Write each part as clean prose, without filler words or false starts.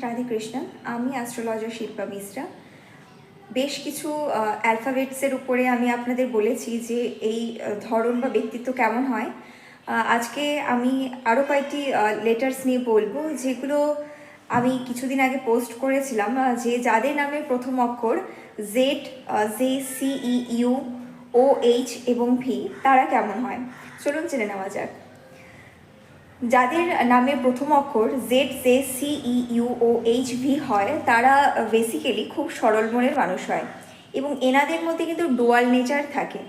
রাধে কৃষ্ণ। আমি অ্যাস্ট্রোলজার শিল্পা মিশ্রা। বেশ কিছু অ্যালফাবেটসের উপরে আমি আপনাদের বলেছি যে এই ধরন বা ব্যক্তিত্ব কেমন হয়। আজকে আমি আরও কয়েকটি লেটার্স নিয়ে বলবো, যেগুলো আমি কিছুদিন আগে পোস্ট করেছিলাম, যে যাদের নামের প্রথম অক্ষর Z, J, C, E, U, O, H এবং ভি, তারা কেমন হয়। চলুন জেনে নেওয়া যাক। যাদের নামের প্রথম অক্ষর Z, J, C, E, U, O, H, V হয়, তারা বেসিক্যালি খুব সরল মনের মানুষ হয় এবং এনাদের মধ্যে কিন্তু ডুয়াল নেচার থাকে।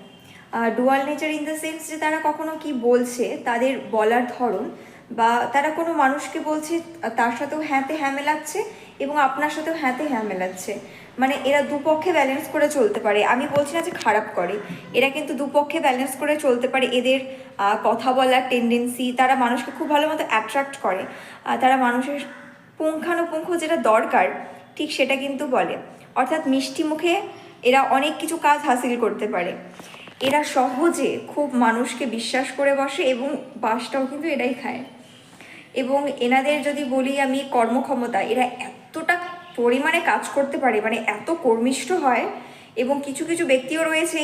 Dual nature in the sense যে তারা কখনো কি বলছে, তাদের বলার ধরন, বা তারা কোনো মানুষকে বলছে তার সাথেও হ্যাঁতে হ্যাঁ মেলাচ্ছে এবং আপনার সাথেও হ্যাঁতে হ্যাঁ মেলাচ্ছে। মানে এরা দুপক্ষে ব্যালেন্স করে চলতে পারে। আমি বলছি না যে খারাপ করে, এরা কিন্তু দুপক্ষে ব্যালেন্স করে চলতে পারে। এদের কথা বলার টেন্ডেন্সি, তারা মানুষকে খুব ভালো মতো অ্যাট্রাক্ট করে। তারা মানুষের পুঙ্খানুপুঙ্খ যেটা দরকার ঠিক সেটা কিন্তু বলে। অর্থাৎ মিষ্টি মুখে এরা অনেক কিছু কাজ হাসিল করতে পারে। এরা সহজে খুব মানুষকে বিশ্বাস করে বসে এবং বাসটাও কিন্তু এরাই খায়। এবং এনাদের যদি বলি আমি কর্মক্ষমতা, এরা এতটা পরিমাণে কাজ করতে পারে, মানে এত কর্মিষ্ঠ হয়। এবং কিছু কিছু ব্যক্তিও রয়েছে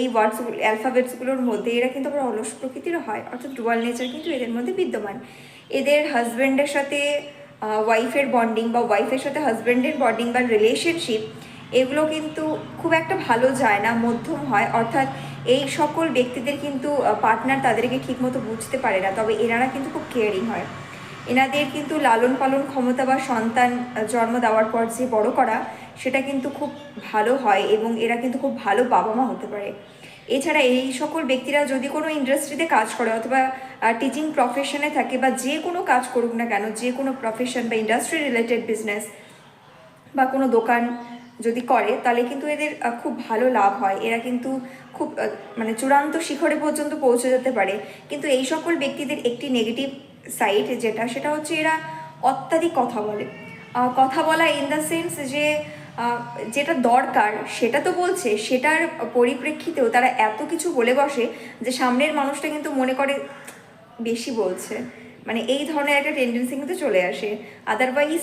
এই ওয়ার্ডসগুলো, অ্যালফাবেটসগুলোর মধ্যে, এরা কিন্তু আবার অলস প্রকৃতিরও হয়। অর্থাৎ ডুয়াল নেচার কিন্তু এদের মধ্যে বিদ্যমান। এদের হাজব্যান্ডের সাথে ওয়াইফের বন্ডিং, বা ওয়াইফের সাথে হাজব্যান্ডের বন্ডিং বা রিলেশনশিপ, এগুলো কিন্তু খুব একটা ভালো যায় না, মধ্যম হয়। অর্থাৎ এই সকল ব্যক্তিদের কিন্তু পার্টনার তাদেরকে ঠিকমতো বুঝতে পারে না, তবে এনারা কিন্তু খুব কেয়ারিং হয়। এনাদের কিন্তু লালন পালন ক্ষমতা বা সন্তান জন্ম দেওয়ার পর যে বড় করা, সেটা কিন্তু খুব ভালো হয় এবং এরা কিন্তু খুব ভালো বাবা মা হতে পারে। এছাড়া এই সকল ব্যক্তিরা যদি কোনো ইন্ডাস্ট্রিতে কাজ করে অথবা টিচিং প্রফেশনে থাকে, বা যে কোনো কাজ করুক না কেন, যে কোনো প্রফেশন বা ইন্ডাস্ট্রি রিলেটেড বিজনেস বা কোনো দোকান যদি করে, তাহলে কিন্তু এদের খুব ভালো লাভ হয়। এরা কিন্তু খুব মানে চূড়ান্ত শিখরে পর্যন্ত পৌঁছে যেতে পারে। কিন্তু এই সকল ব্যক্তিদের একটি নেগেটিভ সাইড যেটা, সেটা হচ্ছে এরা অত্যাধিক কথা বলে। কথা বলা ইন দ্য সেন্স যে যেটা দরকার সেটা তো বলছে, সেটার পরিপ্রেক্ষিতেও তারা এত কিছু বলে বসে যে সামনের মানুষটা কিন্তু মনে করে বেশি বলছে। মানে এই ধরনের একটা টেন্ডেন্সি কিন্তু চলে আসে। Otherwise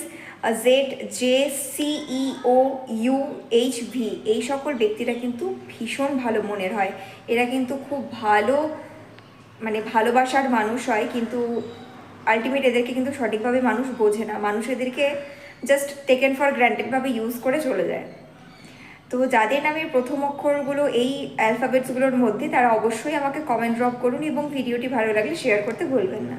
Z, J, C, E, O, U, H, V এই সকল ব্যক্তিরা কিন্তু ভীষণ ভালো মনের হয়। এরা কিন্তু খুব ভালো, মানে ভালোবাসার মানুষ হয়, কিন্তু আলটিমেট এদেরকে কিন্তু সঠিকভাবে মানুষ বোঝে না। মানুষ এদেরকে জাস্ট টেকেন ফর গ্র্যান্টেডভাবে ইউজ করে চলে যায়। তো যাদের নামের প্রথম অক্ষরগুলো এই অ্যালফাবেটসগুলোর মধ্যে, তারা অবশ্যই আমাকে কমেন্ট ড্রপ করুন এবং ভিডিওটি ভালো লাগলে শেয়ার করতে ভুলবেন না।